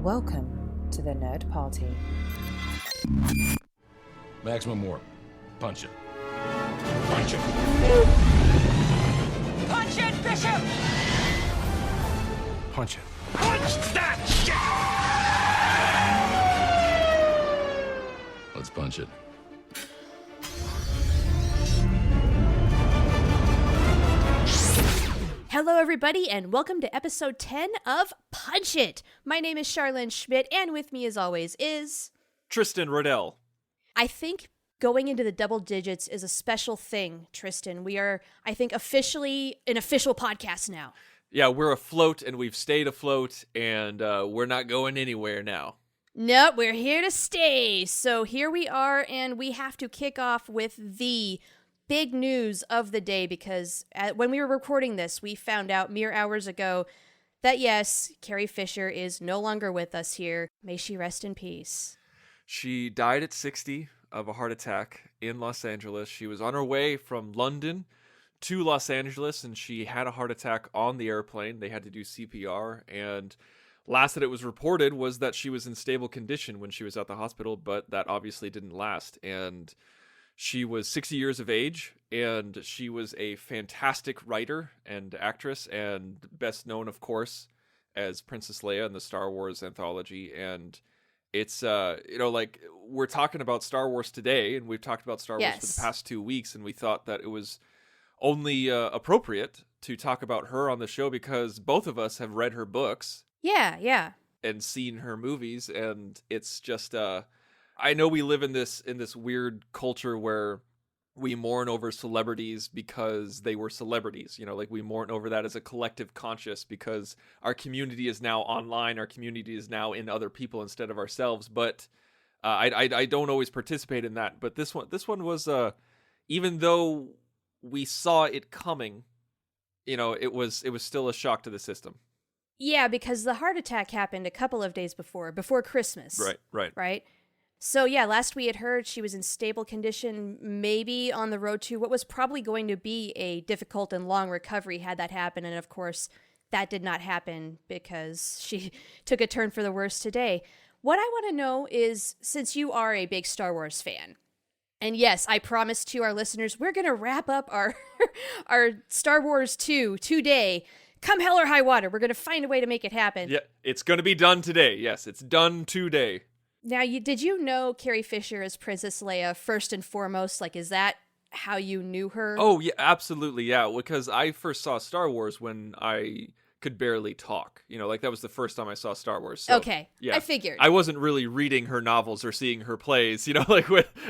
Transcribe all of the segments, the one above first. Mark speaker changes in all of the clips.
Speaker 1: Welcome to the Nerd Party.
Speaker 2: Maximum warp. Punch it. Punch it!
Speaker 3: Punch it, Bishop!
Speaker 2: Punch it.
Speaker 3: Punch that shit!
Speaker 2: Let's punch it.
Speaker 4: Hello, everybody, and welcome to episode 10 of Punch It! My name is Charlene Schmidt, and with me, as always, is...
Speaker 5: Tristan Rodell.
Speaker 4: I think going into the double digits is a special thing, Tristan. We are, I think, officially an official podcast now.
Speaker 5: Yeah, we're afloat, and we've stayed afloat, and we're not going anywhere now.
Speaker 4: Nope, we're here to stay. So here we are, and we have to kick off with the big news of the day, because when we were recording this, we found out mere hours ago that yes, Carrie Fisher is no longer with us here. May she rest in peace.
Speaker 5: She died at 60 of a heart attack in Los Angeles. She was on her way from London to Los Angeles, and she had a heart attack on the airplane. They had to do CPR, and last that it was reported was that she was in stable condition when she was at the hospital, but that obviously didn't last. And she was 60 years of age, and she was a fantastic writer and actress, and best known, of course, as Princess Leia in the Star Wars anthology. And it's, like, we're talking about Star Wars today, and we've talked about Star Wars for the past 2 weeks, and we thought that it was only appropriate to talk about her on the show because both of us have read her books.
Speaker 4: Yeah.
Speaker 5: And seen her movies, and it's just... I know we live in this weird culture where we mourn over celebrities because they were celebrities. You know, like we mourn over that as a collective conscious because our community is now online. Our community is now in other people instead of ourselves. But I don't always participate in that. But this one was, even though we saw it coming, you know, it was still a shock to the system.
Speaker 4: Yeah, because the heart attack happened a couple of days before Christmas.
Speaker 5: Right.
Speaker 4: So yeah, last we had heard she was in stable condition, maybe on the road to what was probably going to be a difficult and long recovery had that happened. And of course, that did not happen because she took a turn for the worse today. What I want to know is, since you are a big Star Wars fan, and yes, I promise to our listeners, we're going to wrap up our Star Wars 2 today. Come hell or high water, we're going to find a way to make it happen.
Speaker 5: Yeah, it's going to be done today. Yes, it's done today.
Speaker 4: Now, did you know Carrie Fisher as Princess Leia first and foremost? Like, is that how you knew her?
Speaker 5: Oh, yeah, absolutely, yeah. Because I first saw Star Wars when I could barely talk. You know, like that was the first time I saw Star Wars. So,
Speaker 4: okay, yeah. I figured.
Speaker 5: I wasn't really reading her novels or seeing her plays, you know, like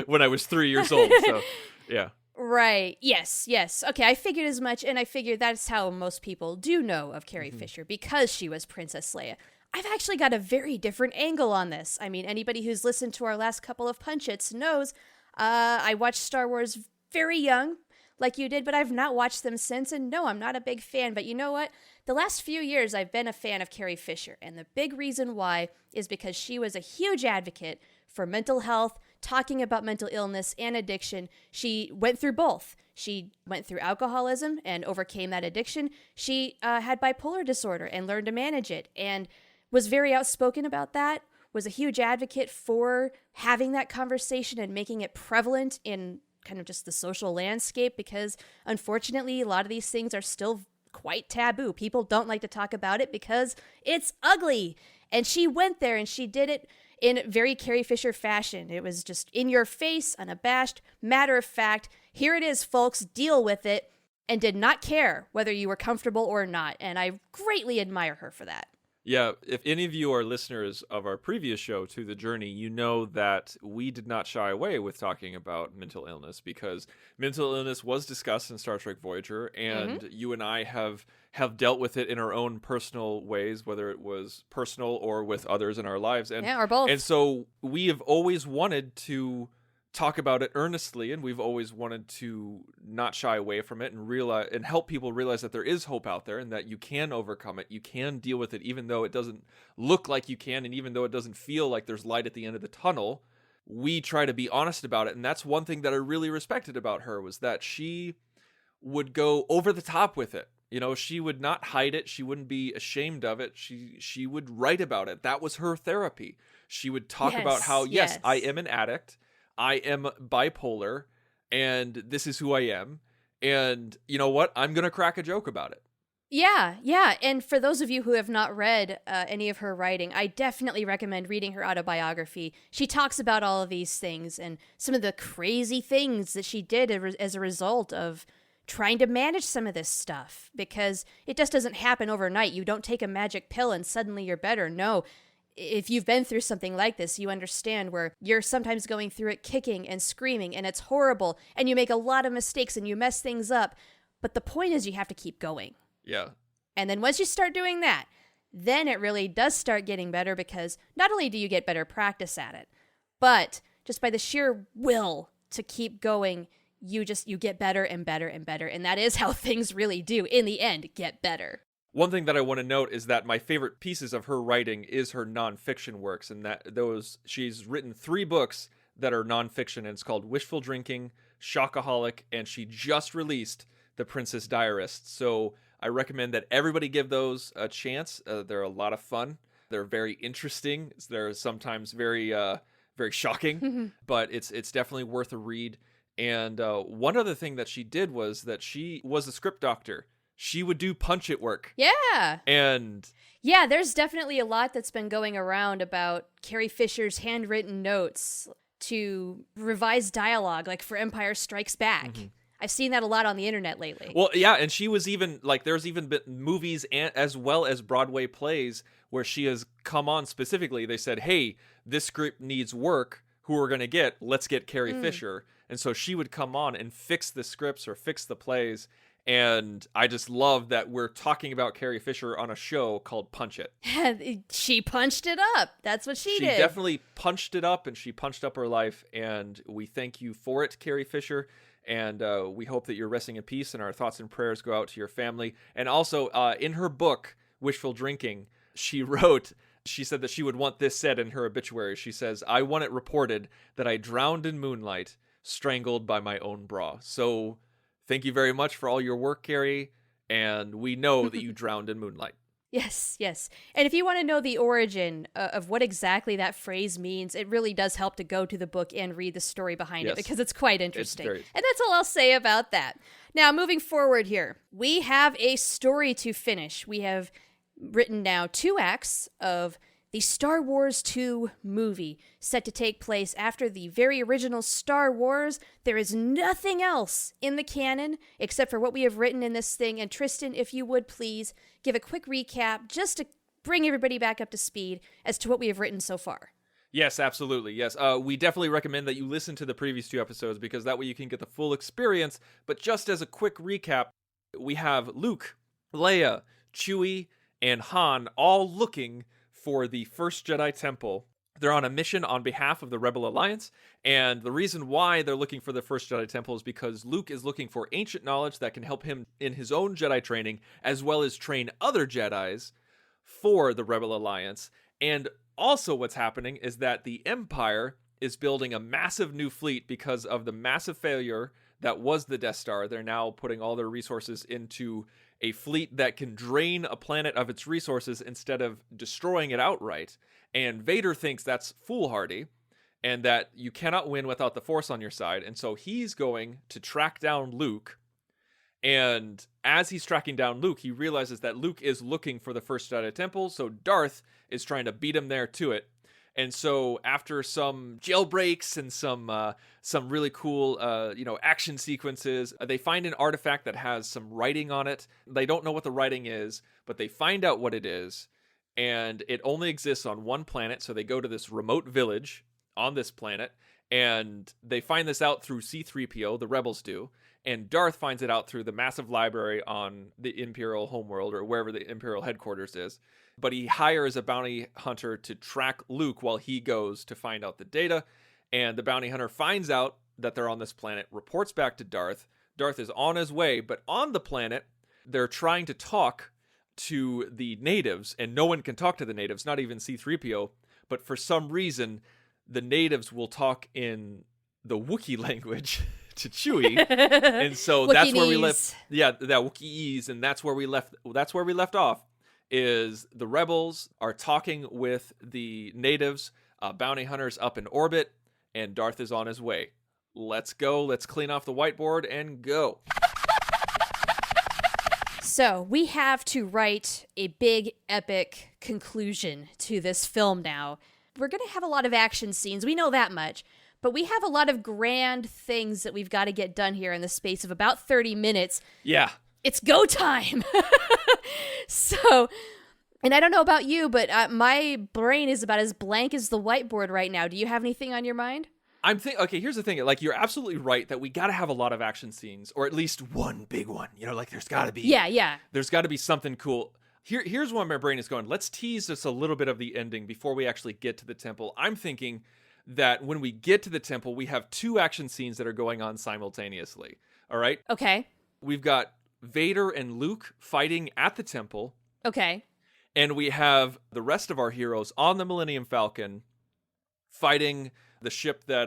Speaker 5: when I was 3 years old. So, yeah.
Speaker 4: Right. Yes. Okay, I figured as much, and I figured that's how most people do know of Carrie Fisher, because she was Princess Leia. I've actually got a very different angle on this. I mean, anybody who's listened to our last couple of Punch-Its knows I watched Star Wars very young, like you did, but I've not watched them since, and no, I'm not a big fan. But you know what? The last few years, I've been a fan of Carrie Fisher, and the big reason why is because she was a huge advocate for mental health, talking about mental illness and addiction. She went through both. She went through alcoholism and overcame that addiction. She had bipolar disorder and learned to manage it, and was very outspoken about that, was a huge advocate for having that conversation and making it prevalent in kind of just the social landscape, because unfortunately a lot of these things are still quite taboo. People don't like to talk about it because it's ugly. And she went there and she did it in very Carrie Fisher fashion. It was just in your face, unabashed, matter of fact. Here it is, folks, deal with it, and did not care whether you were comfortable or not. And I greatly admire her for that.
Speaker 5: Yeah, if any of you are listeners of our previous show, To the Journey, you know that we did not shy away with talking about mental illness, because mental illness was discussed in Star Trek Voyager, and you and I have dealt with it in our own personal ways, whether it was personal or with others in our lives. And,
Speaker 4: or both.
Speaker 5: And so we have always wanted to talk about it earnestly, and we've always wanted to not shy away from it and realize and help people realize that there is hope out there and that you can overcome it. You can deal with it, even though it doesn't look like you can, and even though it doesn't feel like there's light at the end of the tunnel. We try to be honest about it, and that's one thing that I really respected about her, was that she would go over the top with it. You know, she would not hide it. She wouldn't be ashamed of it. She would write about it. That was her therapy. She would talk about how, yes, I am an addict. I am bipolar, and this is who I am. And you know what? I'm going to crack a joke about it.
Speaker 4: Yeah. And for those of you who have not read any of her writing, I definitely recommend reading her autobiography. She talks about all of these things and some of the crazy things that she did as a result of trying to manage some of this stuff, because it just doesn't happen overnight. You don't take a magic pill and suddenly you're better. No. If you've been through something like this, you understand where you're sometimes going through it kicking and screaming, and it's horrible, and you make a lot of mistakes and you mess things up. But the point is you have to keep going.
Speaker 5: Yeah.
Speaker 4: And then once you start doing that, then it really does start getting better, because not only do you get better practice at it, but just by the sheer will to keep going, you get better and better and better. And that is how things really do, in the end, get better.
Speaker 5: One thing that I want to note is that my favorite pieces of her writing is her nonfiction works, and that she's written 3 books that are nonfiction, and it's called Wishful Drinking, Shockaholic, and she just released The Princess Diarist. So I recommend that everybody give those a chance. They're a lot of fun. They're very interesting. They're sometimes very shocking, but it's definitely worth a read. And one other thing that she did was that she was a script doctor. She would do punch-it work.
Speaker 4: Yeah.
Speaker 5: And
Speaker 4: yeah, there's definitely a lot that's been going around about Carrie Fisher's handwritten notes to revise dialogue, like for Empire Strikes Back. Mm-hmm. I've seen that a lot on the internet lately.
Speaker 5: Well, yeah, and she was even, like, there's even been movies as well as Broadway plays where she has come on specifically. They said, hey, this script needs work. Who are going to get? Let's get Carrie Fisher. And so she would come on and fix the scripts or fix the plays. And I just love that we're talking about Carrie Fisher on a show called Punch It.
Speaker 4: She punched it up. That's what she did.
Speaker 5: She definitely punched it up, and she punched up her life. And we thank you for it, Carrie Fisher. And we hope that you're resting in peace, and our thoughts and prayers go out to your family. And also, in her book, Wishful Drinking, she said that she would want this said in her obituary. She says, I want it reported that I drowned in moonlight, strangled by my own bra. So thank you very much for all your work, Carrie, and we know that you drowned in moonlight.
Speaker 4: Yes. And if you want to know the origin of what exactly that phrase means, it really does help to go to the book and read the story behind it, because it's quite interesting. And that's all I'll say about that. Now, moving forward here, we have a story to finish. We have written now 2 acts of the Star Wars 2 movie, set to take place after the very original Star Wars. There is nothing else in the canon except for what we have written in this thing. And Tristan, if you would please give a quick recap just to bring everybody back up to speed as to what we have written so far.
Speaker 5: Yes, absolutely. Yes. We definitely recommend that you listen to the previous 2 episodes, because that way you can get the full experience. But just as a quick recap, we have Luke, Leia, Chewie, and Han all looking for the first Jedi Temple. They're on a mission on behalf of the Rebel Alliance, and the reason why they're looking for the first Jedi Temple is because Luke is looking for ancient knowledge that can help him in his own Jedi training, as well as train other Jedis for the Rebel Alliance. And also what's happening is that the Empire is building a massive new fleet because of the massive failure that was the Death Star. They're now putting all their resources into a fleet that can drain a planet of its resources instead of destroying it outright. And Vader thinks that's foolhardy, and that you cannot win without the Force on your side. And so he's going to track down Luke. And as he's tracking down Luke, he realizes that Luke is looking for the first Jedi Temple. So Darth is trying to beat him there to it. And so after some jailbreaks and some really cool action sequences, they find an artifact that has some writing on it. They don't know what the writing is, but they find out what it is, and it only exists on one planet. So they go to this remote village on this planet, and they find this out through C-3PO, the rebels do, and Darth finds it out through the massive library on the Imperial homeworld, or wherever the Imperial headquarters is. But he hires a bounty hunter to track Luke while he goes to find out the data. And the bounty hunter finds out that they're on this planet, reports back to Darth. Darth is on his way, but on the planet, they're trying to talk to the natives, and no one can talk to the natives, not even C-3PO. But for some reason, the natives will talk in the Wookiee language to Chewie. And so that's where we left.
Speaker 4: Wookieese.
Speaker 5: Yeah, that Wookieese, and that's where we left off. Is the rebels are talking with the natives, bounty hunters up in orbit, and Darth is on his way. Let's go. Let's clean off the whiteboard and go.
Speaker 4: So we have to write a big, epic conclusion to this film now. We're going to have a lot of action scenes. We know that much. But we have a lot of grand things that we've got to get done here in the space of about 30 minutes.
Speaker 5: Yeah.
Speaker 4: It's go time. So, and I don't know about you, but my brain is about as blank as the whiteboard right now. Do you have anything on your mind?
Speaker 5: Okay, here's the thing. Like, you're absolutely right that we got to have a lot of action scenes, or at least one big one. You know, like there's got to be.
Speaker 4: Yeah.
Speaker 5: There's got to be something cool. Here's where my brain is going. Let's tease just a little bit of the ending before we actually get to the temple. I'm thinking that when we get to the temple, we have 2 action scenes that are going on simultaneously. All right?
Speaker 4: Okay.
Speaker 5: We've got Vader and Luke fighting at the temple.
Speaker 4: Okay.
Speaker 5: And we have the rest of our heroes on the Millennium Falcon fighting the ship that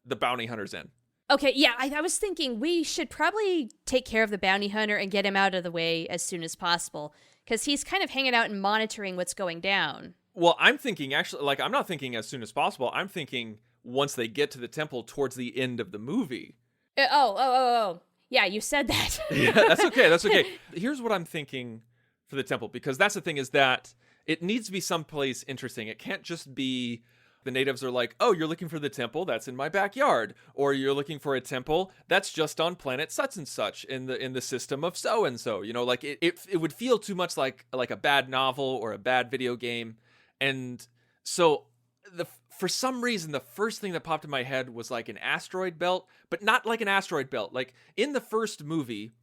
Speaker 5: the bounty hunter's in.
Speaker 4: Okay, yeah, I was thinking we should probably take care of the bounty hunter and get him out of the way as soon as possible, because he's kind of hanging out and monitoring what's going down.
Speaker 5: Well, I'm thinking actually, like, I'm not thinking as soon as possible. I'm thinking once they get to the temple towards the end of the movie.
Speaker 4: Oh. Yeah, you said that.
Speaker 5: Yeah, that's okay. Here's what I'm thinking for the temple, because that's the thing, is that it needs to be someplace interesting. It can't just be the natives are like, oh, you're looking for the temple? That's in my backyard. Or you're looking for a temple? That's just on planet such and such in the system of so and so. You know, like it would feel too much like a bad novel or a bad video game. And so for some reason, the first thing that popped in my head was like an asteroid belt, but not like an asteroid belt. Like in the first movie,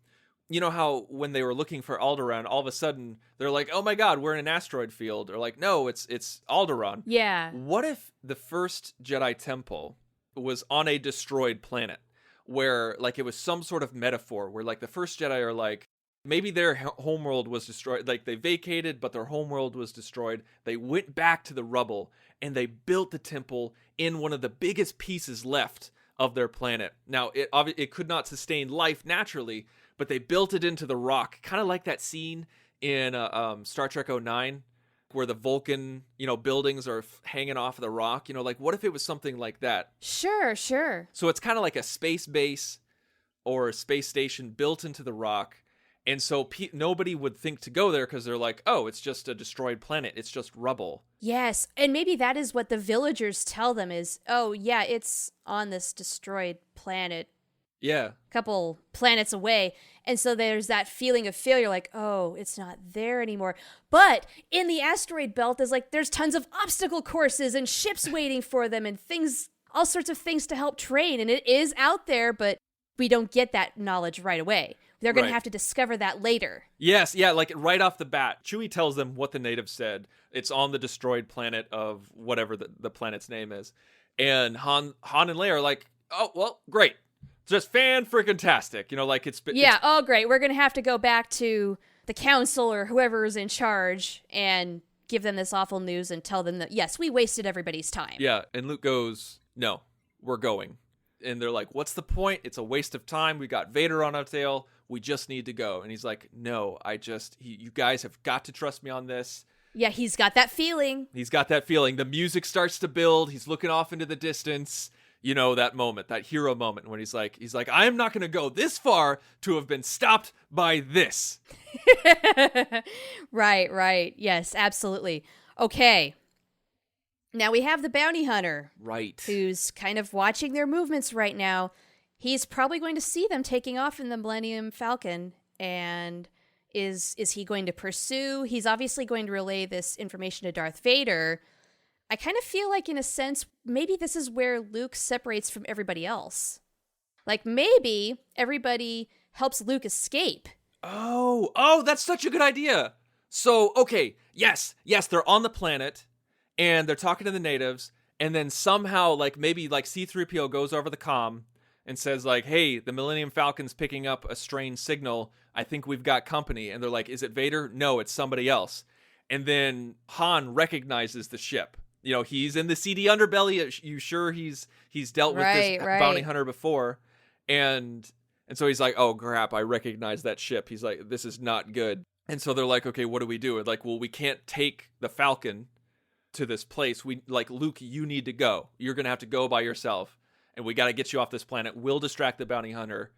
Speaker 5: you know how when they were looking for Alderaan, all of a sudden they're like, oh my God, we're in an asteroid field. Or like, no, it's Alderaan.
Speaker 4: Yeah.
Speaker 5: What if the first Jedi temple was on a destroyed planet where like it was some sort of metaphor where like the first Jedi are like, maybe their homeworld was destroyed. Like they vacated, but their homeworld was destroyed. They went back to the rubble and they built the temple in one of the biggest pieces left of their planet. Now, it could not sustain life naturally, but they built it into the rock, kind of like that scene in Star Trek 09 where the Vulcan, buildings are hanging off of the rock. Like what if it was something like that?
Speaker 4: Sure.
Speaker 5: So it's kind of like a space base or a space station built into the rock. And so nobody would think to go there because they're like, oh, it's just a destroyed planet. It's just rubble.
Speaker 4: Yes, and maybe that is what the villagers tell them is, oh, yeah, it's on this destroyed planet.
Speaker 5: Yeah.
Speaker 4: Couple planets away. And so there's that feeling of failure, like, oh, it's not there anymore. But in the asteroid belt, there's tons of obstacle courses and ships waiting for them and things, all sorts of things to help train. And it is out there, but we don't get that knowledge right away. They're going to have to discover that later. Yes,
Speaker 5: yeah, like right off the bat, Chewie tells them what the natives said. It's on the destroyed planet of whatever the planet's name is. And Han and Leia are like, oh, well, great. Just fan-freaking-tastic.
Speaker 4: Oh, great. We're going to have to go back to the council or whoever is in charge and give them this awful news and tell them that, yes, we wasted everybody's time.
Speaker 5: Yeah, and Luke goes, no, we're going. And they're like, what's the point? It's a waste of time. We got Vader on our tail. We just need to go. And he's like, no, you guys have got to trust me on this.
Speaker 4: Yeah, he's got that feeling.
Speaker 5: The music starts to build. He's looking off into the distance. That moment, that hero moment when he's like, I am not going to go this far to have been stopped by this.
Speaker 4: Right. Yes, absolutely. Okay. Now we have the bounty hunter.
Speaker 5: Right.
Speaker 4: Who's kind of watching their movements right now. He's probably going to see them taking off in the Millennium Falcon. And is he going to pursue? He's obviously going to relay this information to Darth Vader. I kind of feel like, in a sense, maybe this is where Luke separates from everybody else. Like, maybe everybody helps Luke escape.
Speaker 5: Oh, that's such a good idea. So, okay, yes, they're on the planet, and they're talking to the natives, and then somehow, maybe C-3PO goes over the comm and says, hey, the Millennium Falcon's picking up a strange signal. I think we've got company. And they're like, is it Vader? No, it's somebody else. And then Han recognizes the ship. He's in the seedy underbelly. You sure he's dealt with this bounty hunter before? And so he's like, oh crap, I recognize that ship. He's like, this is not good. And so they're like, okay, what do we do? And like, well, we can't take the Falcon to this place. We like, Luke, you need to go. You're going to have to go by yourself. And we got to get you off this planet. We'll distract the bounty hunter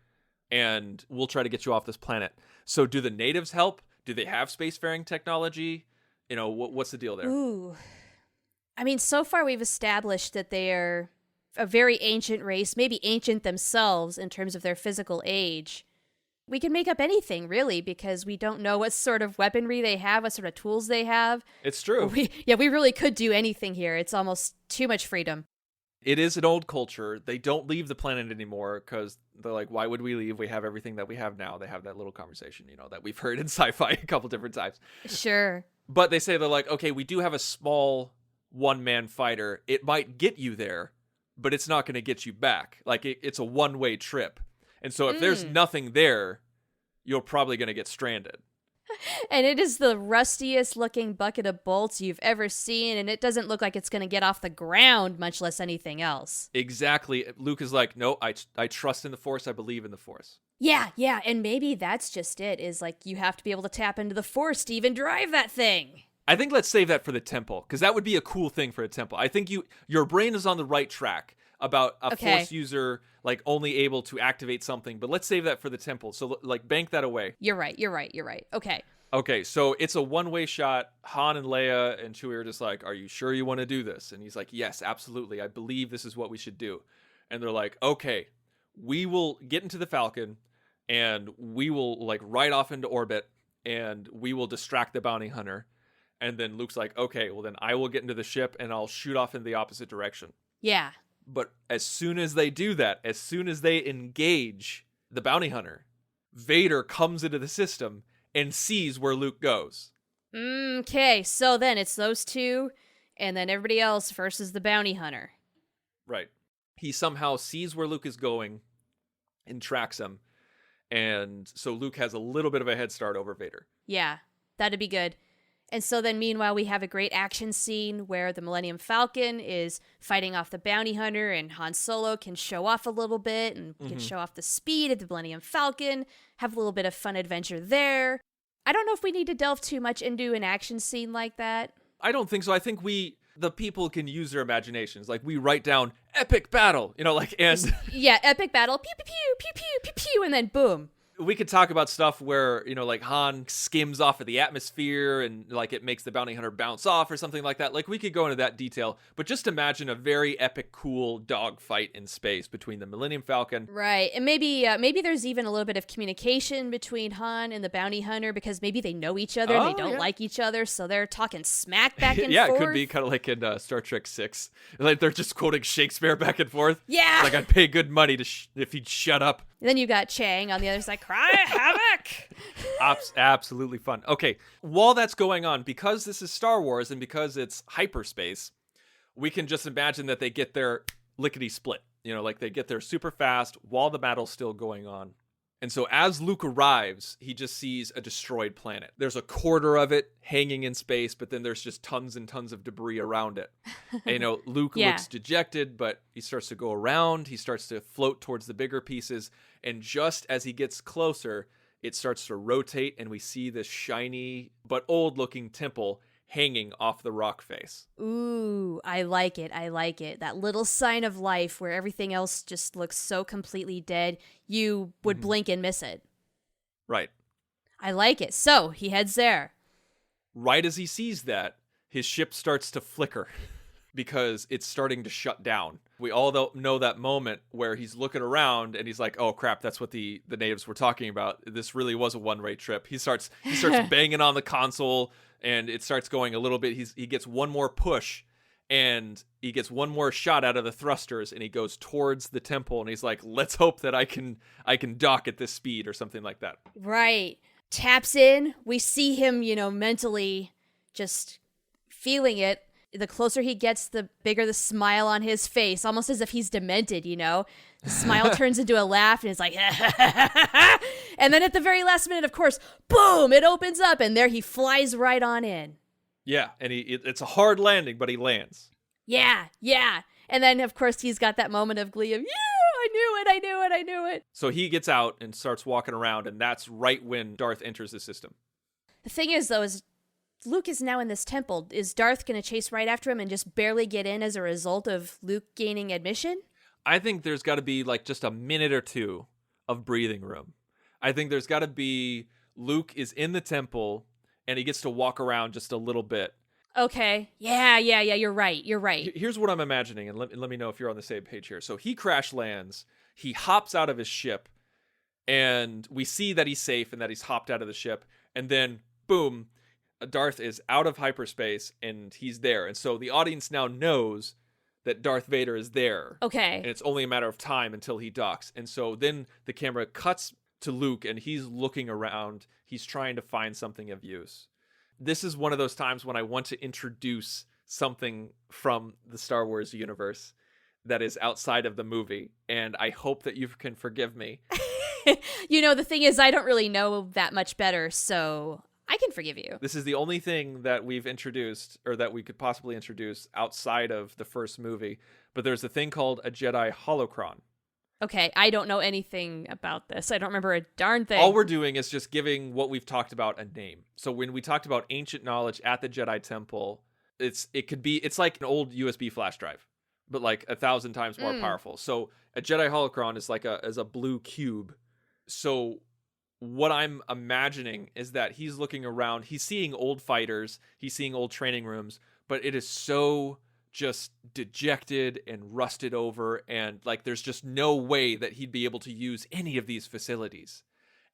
Speaker 5: and we'll try to get you off this planet. So do the natives help? Do they have spacefaring technology? You know, what's the deal there?
Speaker 4: Ooh. I mean, so far we've established that they are a very ancient race, maybe ancient themselves in terms of their physical age. We can make up anything, really, because we don't know what sort of weaponry they have, what sort of tools they have.
Speaker 5: It's true.
Speaker 4: We really could do anything here. It's almost too much freedom.
Speaker 5: It is an old culture. They don't leave the planet anymore because they're like, why would we leave? We have everything that we have now. They have that little conversation, you know, that we've heard in sci-fi a couple different times.
Speaker 4: Sure.
Speaker 5: But they say, they're like, okay, we do have a small one-man fighter. It might get you there, but it's not going to get you back. Like, it's a one-way trip. And so if there's nothing there, you're probably going to get stranded.
Speaker 4: And it is the rustiest looking bucket of bolts you've ever seen, and it doesn't look like it's going to get off the ground, much less anything else.
Speaker 5: Exactly. Luke is like, no, I trust in the Force. I believe in the Force.
Speaker 4: Yeah, and maybe that's just it, is like you have to be able to tap into the Force to even drive that thing.
Speaker 5: I think let's save that for the temple, because that would be a cool thing for a temple. I think your brain is on the right track about a Force user like only able to activate something, but let's save that for the temple. So like bank that away.
Speaker 4: You're right. Okay,
Speaker 5: so it's a one-way shot. Han and Leia and Chewie are just like, are you sure you want to do this? And he's like, yes, absolutely. I believe this is what we should do. And they're like, okay, we will get into the Falcon and we will like ride off into orbit and we will distract the bounty hunter. And then Luke's like, okay, well then I will get into the ship and I'll shoot off in the opposite direction.
Speaker 4: Yeah.
Speaker 5: But as soon as they do that, as soon as they engage the bounty hunter, Vader comes into the system and sees where Luke goes.
Speaker 4: Okay, so then it's those two, and then everybody else versus the bounty hunter.
Speaker 5: Right. He somehow sees where Luke is going and tracks him. And so Luke has a little bit of a head start over Vader.
Speaker 4: Yeah, that'd be good. And so then meanwhile, we have a great action scene where the Millennium Falcon is fighting off the bounty hunter and Han Solo can show off a little bit and can show off the speed of the Millennium Falcon, have a little bit of fun adventure there. I don't know if we need to delve too much into an action scene like that.
Speaker 5: I don't think so. I think the people can use their imaginations. Like we write down epic battle, you know, like, and
Speaker 4: yeah, epic battle, pew, pew, pew, pew, pew, pew, pew, and then boom.
Speaker 5: We could talk about stuff where, you know, like Han skims off of the atmosphere and like it makes the bounty hunter bounce off or something like that. Like we could go into that detail, but just imagine a very epic, cool dogfight in space between the Millennium Falcon.
Speaker 4: Right. And maybe there's even a little bit of communication between Han and the bounty hunter because maybe they know each other and they don't like each other. So they're talking smack back and forth.
Speaker 5: Yeah, it could be kind of like in Star Trek 6. Like they're just quoting Shakespeare back and forth.
Speaker 4: Yeah.
Speaker 5: Like I'd pay good money to if he'd shut up.
Speaker 4: And then you got Chang on the other side, cry havoc.
Speaker 5: Absolutely fun. Okay, while that's going on, because this is Star Wars and because it's hyperspace, we can just imagine that they get their lickety split. You know, like they get there super fast while the battle's still going on. And so as Luke arrives, he just sees a destroyed planet. There's a quarter of it hanging in space, but then there's just tons and tons of debris around it. And, you know, Luke looks dejected, but he starts to go around. He starts to float towards the bigger pieces. And just as he gets closer, it starts to rotate, and we see this shiny but old-looking temple hanging off the rock face.
Speaker 4: Ooh, I like it. That little sign of life where everything else just looks so completely dead, you would blink and miss it.
Speaker 5: Right.
Speaker 4: I like it. So, he heads there.
Speaker 5: Right as he sees that, his ship starts to flicker because it's starting to shut down. We all know that moment where he's looking around and he's like, oh crap, that's what the natives were talking about. This really was a one-way trip. He starts banging on the console and it starts going a little bit. He gets one more push and he gets one more shot out of the thrusters and he goes towards the temple and he's like, let's hope that I can dock at this speed or something like that.
Speaker 4: Right. Taps in. We see him, mentally just feeling it. The closer he gets, the bigger the smile on his face, almost as if he's demented, The smile turns into a laugh and it's like, and then at the very last minute, of course, boom, it opens up and there he flies right on in.
Speaker 5: Yeah, and it's a hard landing, but he lands.
Speaker 4: Yeah. And then, of course, he's got that moment of glee of, yeah, I knew I knew it.
Speaker 5: So he gets out and starts walking around, and that's right when Darth enters the system.
Speaker 4: The thing is, though, is Luke is now in this temple. Is Darth going to chase right after him and just barely get in as a result of Luke gaining admission?
Speaker 5: I think there's got to be like just a minute or two of breathing room. I think there's got to be Luke is in the temple and he gets to walk around just a little bit.
Speaker 4: Okay. Yeah, you're right.
Speaker 5: Here's what I'm imagining, and let me know if you're on the same page here. So he crash lands, he hops out of his ship, and we see that he's safe and that he's hopped out of the ship, and then, boom, Darth is out of hyperspace, and he's there. And so the audience now knows that Darth Vader is there.
Speaker 4: Okay.
Speaker 5: And it's only a matter of time until he docks. And so then the camera cuts to Luke, and he's looking around. He's trying to find something of use. This is one of those times when I want to introduce something from the Star Wars universe that is outside of the movie, and I hope that you can forgive me.
Speaker 4: The thing is, I don't really know that much better, so I can forgive you.
Speaker 5: This is the only thing that we've introduced, or that we could possibly introduce outside of the first movie, but there's a thing called a Jedi holocron.
Speaker 4: Okay, I don't know anything about this. I don't remember a darn thing.
Speaker 5: All we're doing is just giving what we've talked about a name. So when we talked about ancient knowledge at the Jedi Temple, it's like an old USB flash drive, but like 1,000 times more powerful. So a Jedi holocron is like a blue cube. So what I'm imagining is that he's looking around, he's seeing old fighters, he's seeing old training rooms, but it is so just dejected and rusted over, and like there's just no way that he'd be able to use any of these facilities.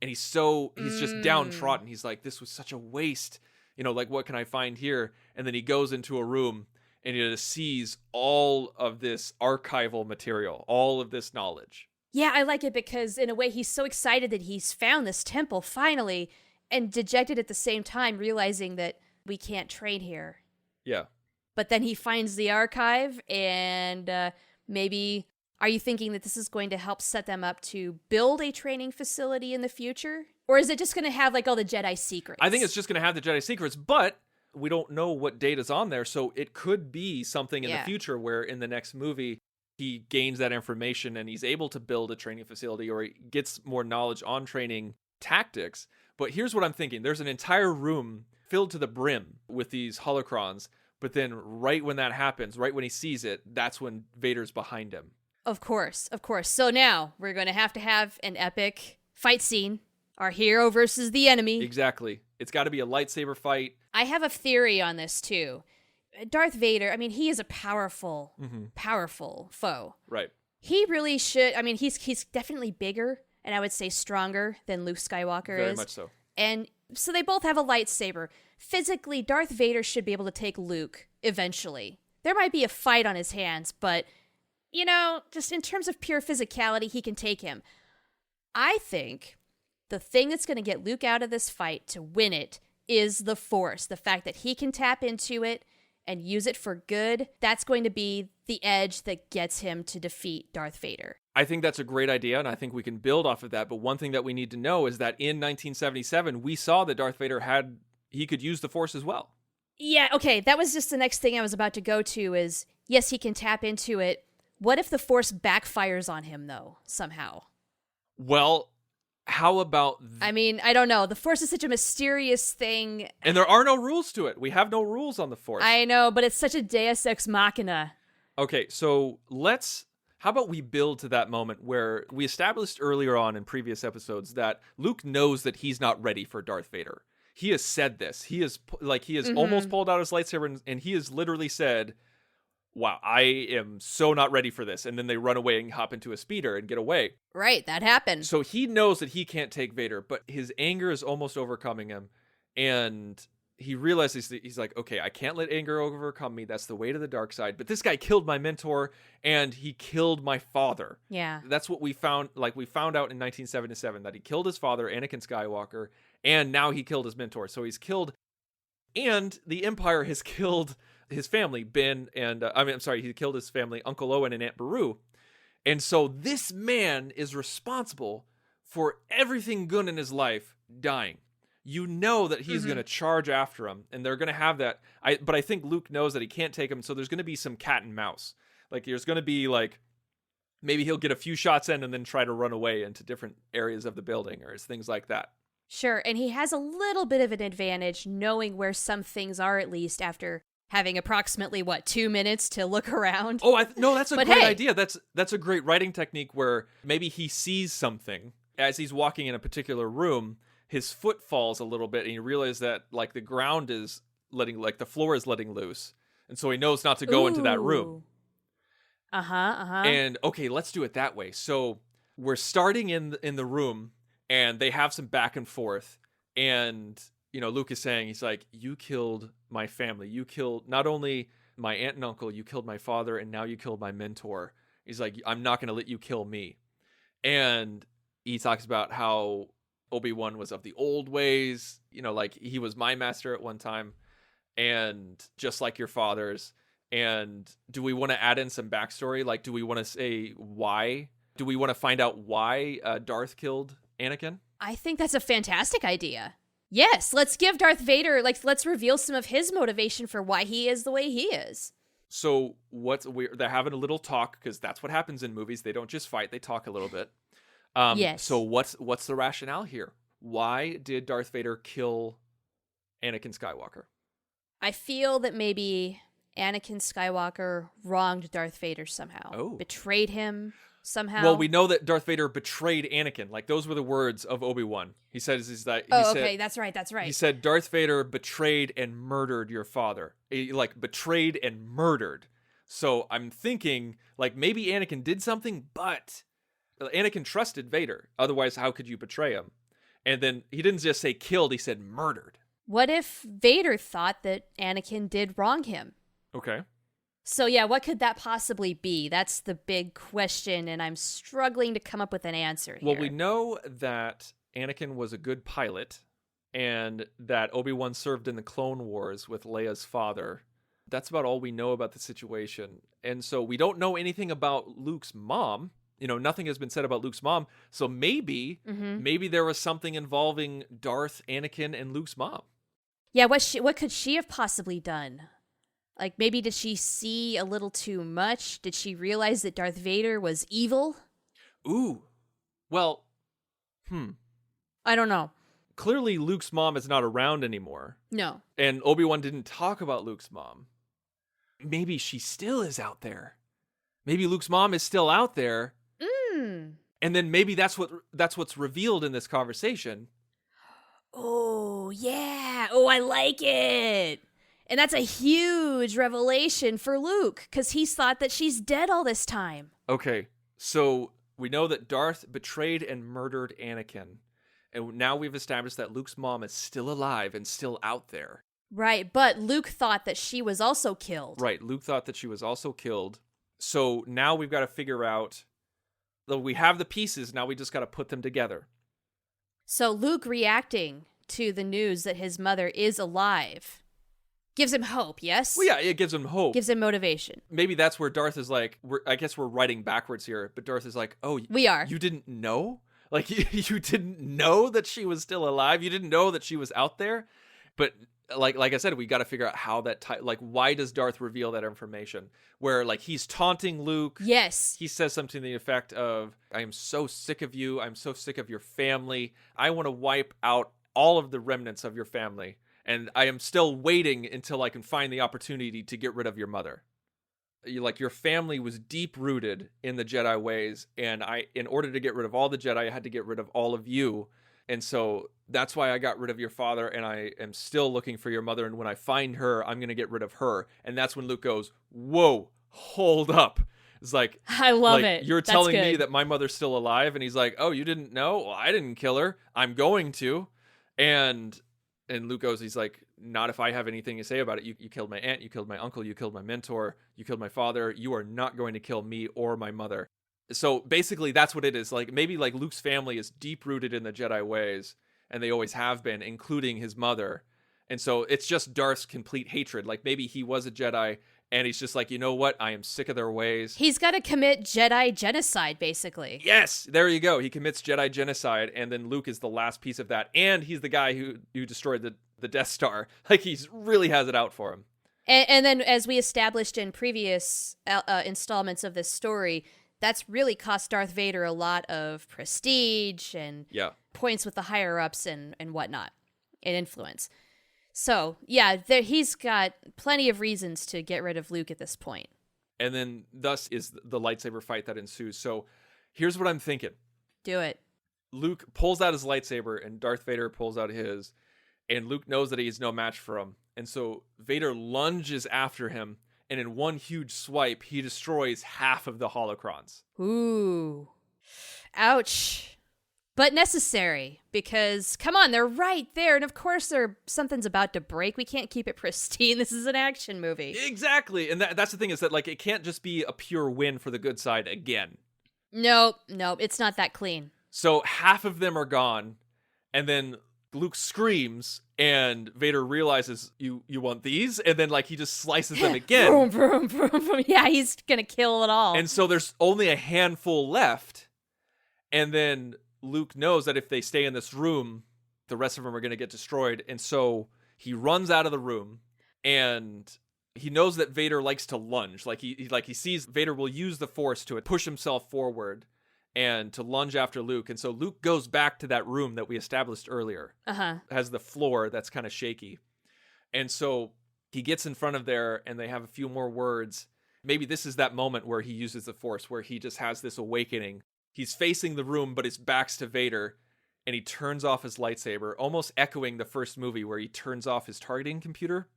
Speaker 5: And he's just downtrodden. He's like, this was such a waste. Like, what can I find here? And then he goes into a room and he just sees all of this archival material, all of this knowledge.
Speaker 4: Yeah, I like it because in a way he's so excited that he's found this temple finally, and dejected at the same time, realizing that we can't train here.
Speaker 5: Yeah.
Speaker 4: But then he finds the archive, and maybe, are you thinking that this is going to help set them up to build a training facility in the future? Or is it just going to have like all the Jedi secrets?
Speaker 5: I think it's just going to have the Jedi secrets, but we don't know what data's on there, so it could be something in the future where in the next movie he gains that information and he's able to build a training facility, or he gets more knowledge on training tactics. But here's what I'm thinking. There's an entire room filled to the brim with these holocrons, but then right when that happens, right when he sees it, that's when Vader's behind him.
Speaker 4: Of course. So now we're going to have an epic fight scene. Our hero versus the enemy.
Speaker 5: Exactly. It's got to be a lightsaber fight.
Speaker 4: I have a theory on this too. Darth Vader, I mean, he is a powerful foe.
Speaker 5: Right.
Speaker 4: He really should, I mean, he's definitely bigger, and I would say stronger than Luke Skywalker is.
Speaker 5: Very much so.
Speaker 4: And so they both have a lightsaber. Physically, Darth Vader should be able to take Luke eventually. There might be a fight on his hands, but, just in terms of pure physicality, he can take him. I think the thing that's going to get Luke out of this fight to win it is the Force. The fact that he can tap into it and use it for good, that's going to be the edge that gets him to defeat Darth Vader.
Speaker 5: I think that's a great idea, and I think we can build off of that. But one thing that we need to know is that in 1977, we saw that Darth Vader he could use the Force as well.
Speaker 4: Yeah, okay, that was just the next thing I was about to go to is, yes, he can tap into it. What if the Force backfires on him, though, somehow?
Speaker 5: Well, how about...
Speaker 4: I mean, I don't know. The Force is such a mysterious thing.
Speaker 5: And there are no rules to it. We have no rules on the Force.
Speaker 4: I know, but it's such a deus ex machina.
Speaker 5: Okay, so how about we build to that moment where we established earlier on in previous episodes that Luke knows that he's not ready for Darth Vader. He has said this. He has almost pulled out his lightsaber and he has literally said, wow, I am so not ready for this. And then they run away and hop into a speeder and get away.
Speaker 4: Right, that happened.
Speaker 5: So he knows that he can't take Vader, but his anger is almost overcoming him. And he realizes that he's like, okay, I can't let anger overcome me. That's the way to the dark side. But this guy killed my mentor and he killed my father.
Speaker 4: Yeah.
Speaker 5: That's what we found. Like, we found out in 1977 that he killed his father, Anakin Skywalker, and now he killed his mentor. So he's killed, and the Empire has killed his family, he killed his family, Uncle Owen and Aunt Beru. And so this man is responsible for everything good in his life dying. You know that he's going to charge after him, and they're going to have that. But I think Luke knows that he can't take him, so there's going to be some cat and mouse. Like, there's going to be, like, maybe he'll get a few shots in and then try to run away into different areas of the building or things like that.
Speaker 4: Sure, and he has a little bit of an advantage knowing where some things are, at least after having approximately, 2 minutes to look around.
Speaker 5: Oh, no, that's a
Speaker 4: But
Speaker 5: great
Speaker 4: hey.
Speaker 5: idea. That's a great writing technique where maybe he sees something as he's walking in a particular room. His foot falls a little bit, and you realize that like the ground is the floor is letting loose, and so he knows not to go into that room. And okay, let's do it that way. So we're starting in the room, and they have some back and forth, and Luke is saying, he's like, "You killed my family. You killed not only my aunt and uncle, you killed my father, and now you killed my mentor." He's like, "I'm not going to let you kill me." And he talks about how Obi-Wan was of the old ways, like he was my master at one time, and just like your father's. And do we want to add in some backstory? Like, do we want to say why? Do we want to find out why Darth killed Anakin?
Speaker 4: I think that's a fantastic idea. Yes, let's give Darth Vader, let's reveal some of his motivation for why he is the way he is.
Speaker 5: So they're having a little talk, because that's what happens in movies. They don't just fight, they talk a little bit.
Speaker 4: Yes.
Speaker 5: So what's the rationale here? Why did Darth Vader kill Anakin Skywalker?
Speaker 4: I feel that maybe Anakin Skywalker wronged Darth Vader somehow.
Speaker 5: Oh.
Speaker 4: Betrayed him somehow.
Speaker 5: Well, we know that Darth Vader betrayed Anakin. Like, those were the words of Obi-Wan. He said,
Speaker 4: okay, that's right.
Speaker 5: He said, Darth Vader betrayed and murdered your father. Betrayed and murdered. So I'm thinking, maybe Anakin did something, but Anakin trusted Vader. Otherwise, how could you betray him? And then he didn't just say killed, he said murdered.
Speaker 4: What if Vader thought that Anakin did wrong him?
Speaker 5: Okay.
Speaker 4: So yeah, what could that possibly be? That's the big question, and I'm struggling to come up with an answer here.
Speaker 5: Well, we know that Anakin was a good pilot, and that Obi-Wan served in the Clone Wars with Leia's father. That's about all we know about the situation. And so we don't know anything about Luke's mom. Nothing has been said about Luke's mom. So maybe there was something involving Darth, Anakin, and Luke's mom.
Speaker 4: Yeah, what could she have possibly done? Maybe did she see a little too much? Did she realize that Darth Vader was evil?
Speaker 5: Ooh. Well,
Speaker 4: I don't know.
Speaker 5: Clearly, Luke's mom is not around anymore.
Speaker 4: No.
Speaker 5: And Obi-Wan didn't talk about Luke's mom. Maybe she still is out there. Maybe Luke's mom is still out there. And then maybe that's what's revealed in this conversation.
Speaker 4: Oh, yeah. Oh, I like it. And that's a huge revelation for Luke, because he's thought that she's dead all this time.
Speaker 5: Okay, so we know that Darth betrayed and murdered Anakin. And now we've established that Luke's mom is still alive and still out there.
Speaker 4: Right, but Luke thought that she was also killed.
Speaker 5: Right, Luke thought that she was also killed. So now we've got to figure out, we have the pieces, now we just got to put them together.
Speaker 4: So Luke reacting to the news that his mother is alive gives him hope, yes?
Speaker 5: Well, yeah, it gives him hope.
Speaker 4: Gives him motivation.
Speaker 5: Maybe that's where Darth is like, I guess we're writing backwards here, but Darth is like, oh,
Speaker 4: we are.
Speaker 5: You didn't know? You didn't know that she was still alive? You didn't know that she was out there? But like I said, we got to figure out how that, why does Darth reveal that information? Where, he's taunting Luke.
Speaker 4: Yes.
Speaker 5: He says something to the effect of, I am so sick of you. I'm so sick of your family. I want to wipe out all of the remnants of your family. And I am still waiting until I can find the opportunity to get rid of your mother. Your family was deep rooted in the Jedi ways, and in order to get rid of all the Jedi, I had to get rid of all of you. And so that's why I got rid of your father, and I am still looking for your mother, and when I find her, I'm going to get rid of her. And that's when Luke goes, whoa, hold up. It's like,
Speaker 4: I love it.
Speaker 5: You're
Speaker 4: That's
Speaker 5: telling
Speaker 4: good.
Speaker 5: me that my mother's still alive? And he's like, oh, you didn't know? Well, I didn't kill her. I'm going to. And Luke goes, he's like, not if I have anything to say about it. You killed my aunt, you killed my uncle, you killed my mentor, you killed my father. You are not going to kill me or my mother. So basically that's what it is. Maybe Luke's family is deep rooted in the Jedi ways, and they always have been, including his mother. And so it's just Darth's complete hatred. Maybe he was a Jedi, and he's just like, you know what? I am sick of their ways.
Speaker 4: He's got to commit Jedi genocide, basically.
Speaker 5: Yes, there you go. He commits Jedi genocide, and then Luke is the last piece of that. And he's the guy who destroyed the Death Star. He really has it out for him.
Speaker 4: And then, as we established in previous installments of this story, That's really cost Darth Vader a lot of prestige and points with the higher-ups and whatnot, and influence. So, yeah, he's got plenty of reasons to get rid of Luke at this point.
Speaker 5: And then thus is the lightsaber fight that ensues. So here's what I'm thinking.
Speaker 4: Do it.
Speaker 5: Luke pulls out his lightsaber and Darth Vader pulls out his, and Luke knows that he's no match for him. And so Vader lunges after him, and in one huge swipe, he destroys half of the holocrons.
Speaker 4: Ooh. Ouch. But necessary, because, come on, they're right there. And of course, something's about to break. We can't keep it pristine. This is an action movie.
Speaker 5: Exactly. And that's the thing, is that like it can't just be a pure win for the good side again.
Speaker 4: Nope, it's not that clean.
Speaker 5: So half of them are gone, and then Luke screams, and Vader realizes, you want these? And then like he just slices them again.
Speaker 4: Boom, boom, boom, boom. Yeah, he's gonna kill it all.
Speaker 5: And so there's only a handful left, and then Luke knows that if they stay in this room, the rest of them are going to get destroyed. And so he runs out of the room, and he knows that Vader likes to lunge. Like he sees Vader will use the Force to push himself forward and to lunge after Luke. And so Luke goes back to that room that we established earlier. It has the floor that's kind of shaky. And so he gets in front of there, and they have a few more words. Maybe this is that moment where he uses the Force, where he just has this awakening. He's facing the room, but his back's to Vader, and he turns off his lightsaber, almost echoing the first movie where he turns off his targeting computer.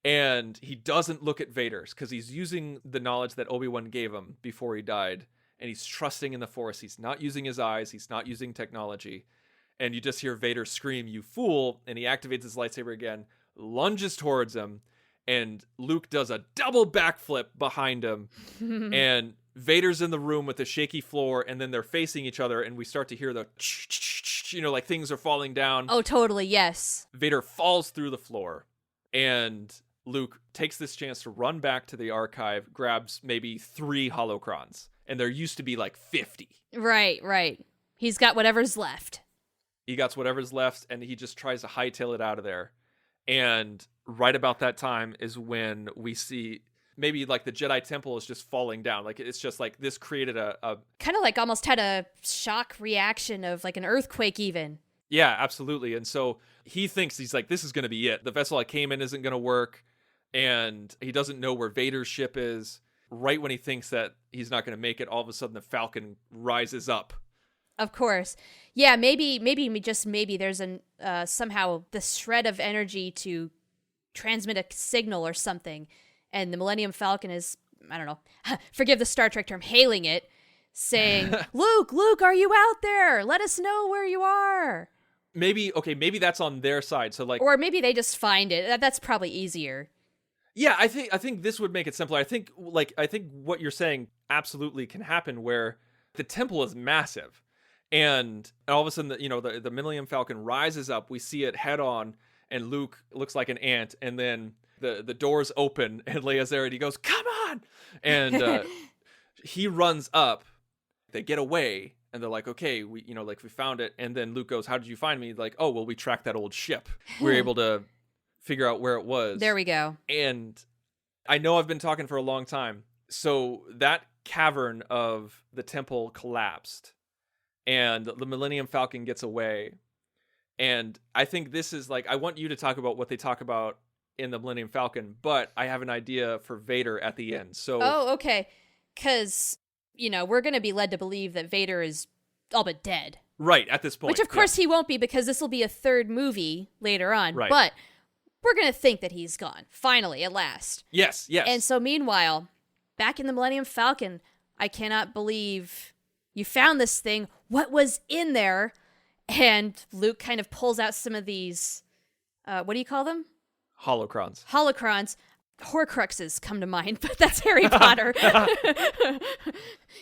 Speaker 5: And he doesn't look at Vader's because he's using the knowledge that Obi-Wan gave him before he died, and he's trusting in the Force. He's not using his eyes. He's not using technology. And you just hear Vader scream, "You fool!" And he activates his lightsaber again, lunges towards him, and Luke does a double backflip behind him. And Vader's in the room with the shaky floor, and then they're facing each other, and we start to hear the like things are falling down.
Speaker 4: Oh, totally, yes.
Speaker 5: Vader falls through the floor, and Luke takes this chance to run back to the archive, grabs maybe 3 holocrons, and there used to be like 50.
Speaker 4: Right. He's got whatever's left.
Speaker 5: He got whatever's left, and he just tries to hightail it out of there. And right about that time is when we see maybe like the Jedi Temple is just falling down. Like it's just like this created a
Speaker 4: kind of like almost had a shock reaction of like an earthquake even.
Speaker 5: Yeah, absolutely. And so he thinks, he's like, this is going to be it. The vessel I came in isn't going to work. And he doesn't know where Vader's ship is. Right when he thinks that he's not going to make it, all of a sudden the Falcon rises up.
Speaker 4: Of course. Yeah, maybe there's somehow the shred of energy to transmit a signal or something. And the Millennium Falcon is, I don't know, forgive the Star Trek term, hailing it, saying, Luke, are you out there? Let us know where you are.
Speaker 5: Maybe that's on their side. So like,
Speaker 4: or maybe they just find it. That's probably easier.
Speaker 5: Yeah, I think this would make it simpler. I think what you're saying absolutely can happen, where the temple is massive, and all of a sudden, the Millennium Falcon rises up. We see it head on, and Luke looks like an ant, and then the doors open, and Leia's there, and he goes, "Come on!" And he runs up. They get away, and they're like, "Okay, we found it." And then Luke goes, "How did you find me?" Like, "Oh, well, we tracked that old ship. We were able to figure out where it was."
Speaker 4: There we go.
Speaker 5: And I know I've been talking for a long time. So that cavern of the temple collapsed, and the Millennium Falcon gets away. And I think this is like, I want you to talk about what they talk about in the Millennium Falcon, but I have an idea for Vader at the end. So,
Speaker 4: oh, okay. Because, we're going to be led to believe that Vader is all but dead.
Speaker 5: Right, at this point.
Speaker 4: Which, of course, he won't be, because this will be a third movie later on.
Speaker 5: Right.
Speaker 4: But we're going to think that he's gone, finally, at last.
Speaker 5: Yes.
Speaker 4: And so, meanwhile, back in the Millennium Falcon, I cannot believe you found this thing. What was in there? And Luke kind of pulls out some of these, what do you call them?
Speaker 5: Holocrons.
Speaker 4: Horcruxes come to mind, but that's Harry Potter.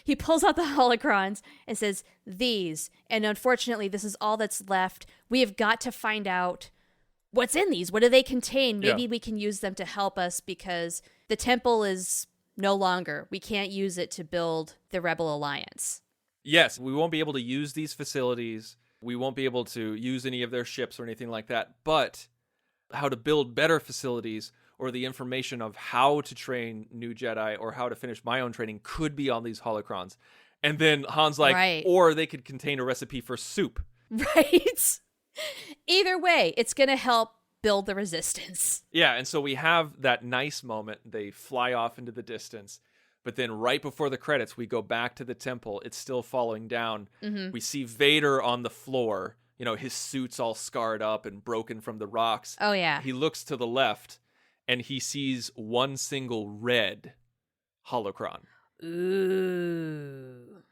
Speaker 4: He pulls out the holocrons and says, "These, and unfortunately, this is all that's left. We have got to find out what's in these. What do they contain? Maybe we can use them to help us, because the temple is no longer. We can't use it to build the Rebel Alliance."
Speaker 5: Yes, we won't be able to use these facilities. We won't be able to use any of their ships or anything like that. But how to build better facilities or the information of how to train new Jedi or how to finish my own training could be on these holocrons. And then Han's like,
Speaker 4: Right.
Speaker 5: or they could contain a recipe for soup.
Speaker 4: Right? Either way, it's going to help build the resistance.
Speaker 5: Yeah, and so we have that nice moment. They fly off into the distance. But then right before the credits, we go back to the temple. It's still falling down.
Speaker 4: Mm-hmm.
Speaker 5: We see Vader on the floor. You know, his suit's all scarred up and broken from the rocks.
Speaker 4: Oh, yeah.
Speaker 5: He looks to the left, and he sees one single red holocron.
Speaker 4: Ooh.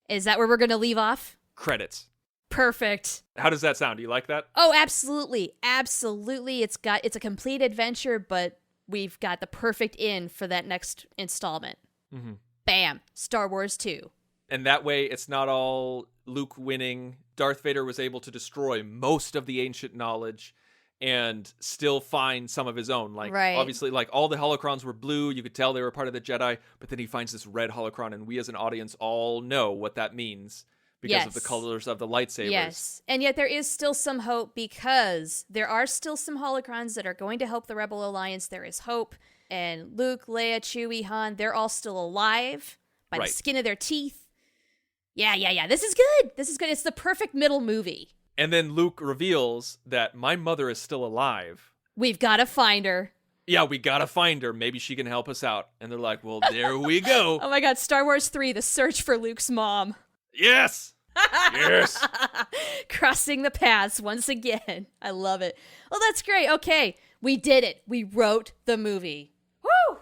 Speaker 4: Is that where we're going to leave off?
Speaker 5: Credits.
Speaker 4: Perfect.
Speaker 5: How does that sound? Do you like that?
Speaker 4: Oh, absolutely. Absolutely. It's a complete adventure, but we've got the perfect end for that next installment.
Speaker 5: Mm-hmm.
Speaker 4: Bam. Star Wars 2.
Speaker 5: And that way, it's not all Luke winning. Darth Vader was able to destroy most of the ancient knowledge and still find some of his own. Like,
Speaker 4: Right.
Speaker 5: obviously, like, all the holocrons were blue. You could tell they were part of the Jedi. But then he finds this red holocron, and we as an audience all know what that means because of the
Speaker 4: Yes.
Speaker 5: colors of the lightsabers.
Speaker 4: Yes. And yet there is still some hope because there are still some holocrons that are going to help the Rebel Alliance. There is hope. And Luke, Leia, Chewie, Han, they're all still alive by
Speaker 5: Right.
Speaker 4: the skin of their teeth. Yeah. This is good. This is good. It's the perfect middle movie.
Speaker 5: And then Luke reveals that my mother is still alive.
Speaker 4: We've got to find her.
Speaker 5: Yeah, we gotta find her. Maybe she can help us out. And they're like, well, there we go.
Speaker 4: Oh my god, Star Wars 3, The Search for Luke's Mom.
Speaker 5: Yes! Yes!
Speaker 4: Crossing the paths once again. I love it. Well, that's great. Okay, we did it. We wrote the movie. Woo!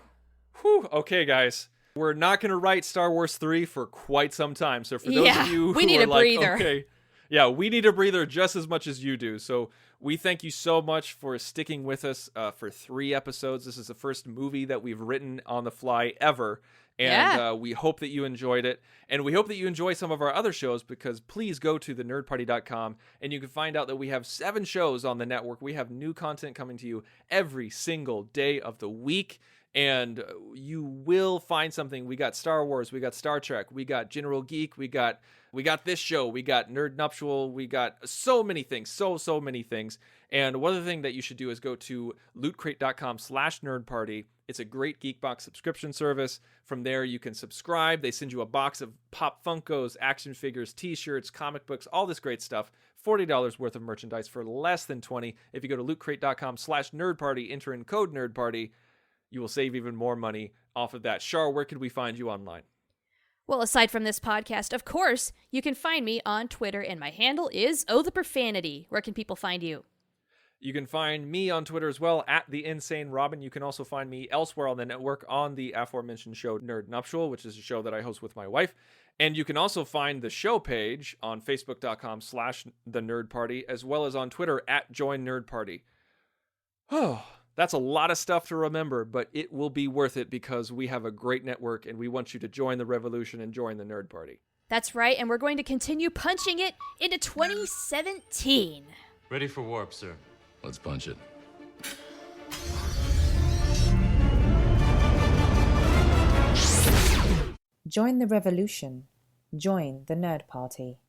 Speaker 5: Whew. Okay, guys. We're not going to write Star Wars 3 for quite some time. So for those
Speaker 4: Yeah,
Speaker 5: of you
Speaker 4: we
Speaker 5: who
Speaker 4: need
Speaker 5: are
Speaker 4: a
Speaker 5: like,
Speaker 4: breather.
Speaker 5: okay, yeah, we need a breather just as much as you do. So we thank you so much for sticking with us for 3 episodes. This is the first movie that we've written on the fly ever. And we hope that you enjoyed it. And we hope that you enjoy some of our other shows, because please go to thenerdparty.com and you can find out that we have 7 shows on the network. We have new content coming to you every single day of the week. And you will find something. We got Star Wars, we got Star Trek, we got General Geek, we got this show, we got Nerd Nuptial, we got so many things, so many things. And one other thing that you should do is go to lootcrate.com/nerdparty. It's a great Geekbox subscription service. From there, you can subscribe. They send you a box of Pop Funkos, action figures, t-shirts, comic books, all this great stuff. $40 worth of merchandise for less than $20. If you go to lootcrate.com/nerdparty, enter in code nerdparty, you will save even more money off of that. Char, where could we find you online?
Speaker 4: Well, aside from this podcast, of course, you can find me on Twitter, and my handle is Oh the Profanity. Where can people find you?
Speaker 5: You can find me on Twitter as well, at The Insane Robin. You can also find me elsewhere on the network on the aforementioned show Nerd Nuptial, which is a show that I host with my wife. And you can also find the show page on facebook.com/thenerdparty, as well as on Twitter at Join Nerd Party. Oh, that's a lot of stuff to remember, but it will be worth it because we have a great network and we want you to join the revolution and join the Nerd Party.
Speaker 4: That's right, and we're going to continue punching it into 2017.
Speaker 2: Ready for warp, sir. Let's punch it.
Speaker 1: Join the revolution. Join the Nerd Party.